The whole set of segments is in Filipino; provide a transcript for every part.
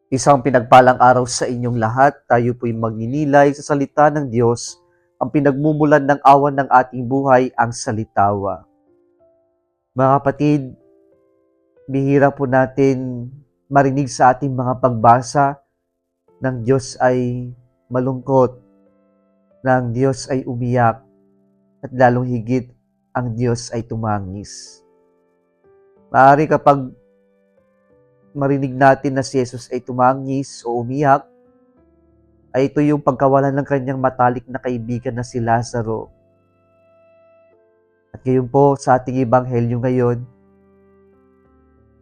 Isang pinagpalang araw sa inyong lahat. Tayo po'y magninilay sa salita ng Diyos, ang pinagmumulan ng awan ng ating buhay, ang salitawa. Mga kapatid, bihira po natin marinig sa ating mga pagbasa ng Diyos ay malungkot, ng Diyos ay umiyak, at lalong higit ang Diyos ay tumangis. Maaari kapag marinig natin na si Jesus ay tumangis o umiyak, ay ito yung pagkawalan ng kanyang matalik na kaibigan na si Lazaro. At ngayon po sa ating ebanghelyo ngayon,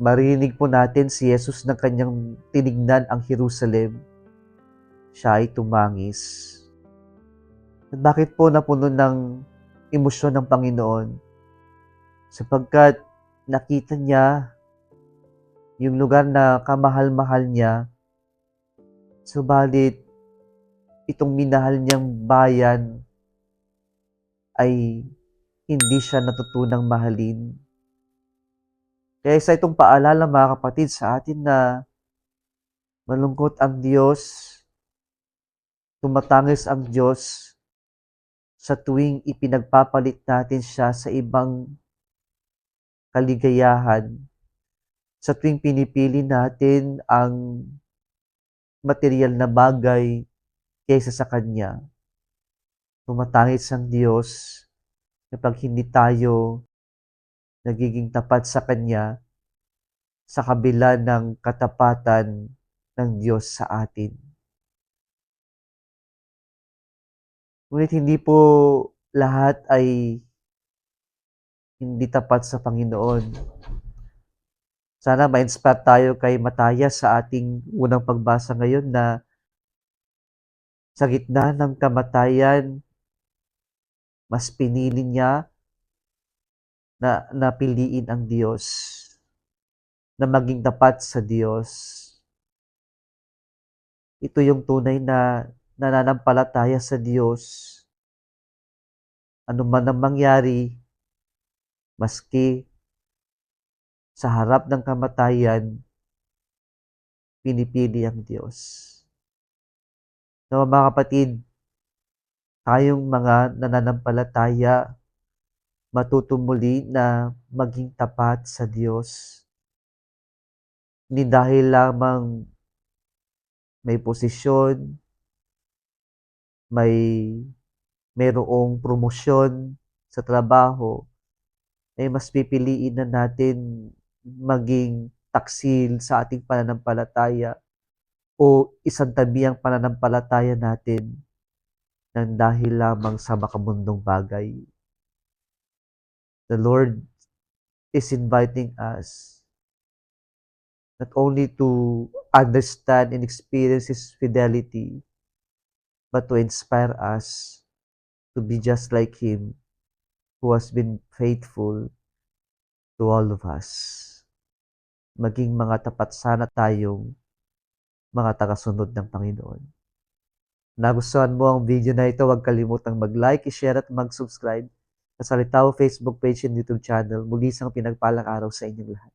marinig po natin si Jesus na kanyang tinignan ang Jerusalem. Siya ay tumangis. At bakit po napuno ng emosyon ng Panginoon? Sapagkat nakita niya yung lugar na kamahal-mahal niya, subalit itong minahal niyang bayan ay hindi siya natutunang mahalin. Kaya sa itong paalala mga kapatid sa atin na malungkot ang Diyos, tumatangis ang Diyos sa tuwing ipinagpapalit natin siya sa ibang kaligayahan, sa tuwing pinipili natin ang material na bagay kaysa sa Kanya. Tumatangis ang Diyos kapag hindi tayo nagiging tapat sa Kanya sa kabila ng katapatan ng Diyos sa atin. Ngunit hindi po lahat ay hindi tapat sa Panginoon. Sana ma-inspire tayo kay Matayas sa ating unang pagbasa ngayon na sa gitna ng kamatayan, mas pinili niya na napiliin ang Diyos, na maging tapat sa Diyos. Ito yung tunay na nananampalataya sa Diyos. Ano man ang mangyari, maski sa harap ng kamatayan, pinipili ang Diyos. Mga kapatid, tayong mga nananampalataya, matuto muli na maging tapat sa Diyos. Hindi dahil lamang may posisyon, mayroong promosyon sa trabaho, ay mas pipiliin na natin maging taksil sa ating pananampalataya o isantabi ang pananampalataya natin ng dahil lamang sa makamundong bagay. The Lord is inviting us not only to understand and experience His fidelity, but to inspire us to be just like Him, who has been faithful to all of us. Maging mga tapat sana tayong mga tagasunod ng Panginoon. Nagustuhan mo ang video na ito, huwag kalimutang mag-like, i-share at mag-subscribe sa Salitaw Facebook page and YouTube channel. Muli isang pinagpalang araw sa inyong lahat.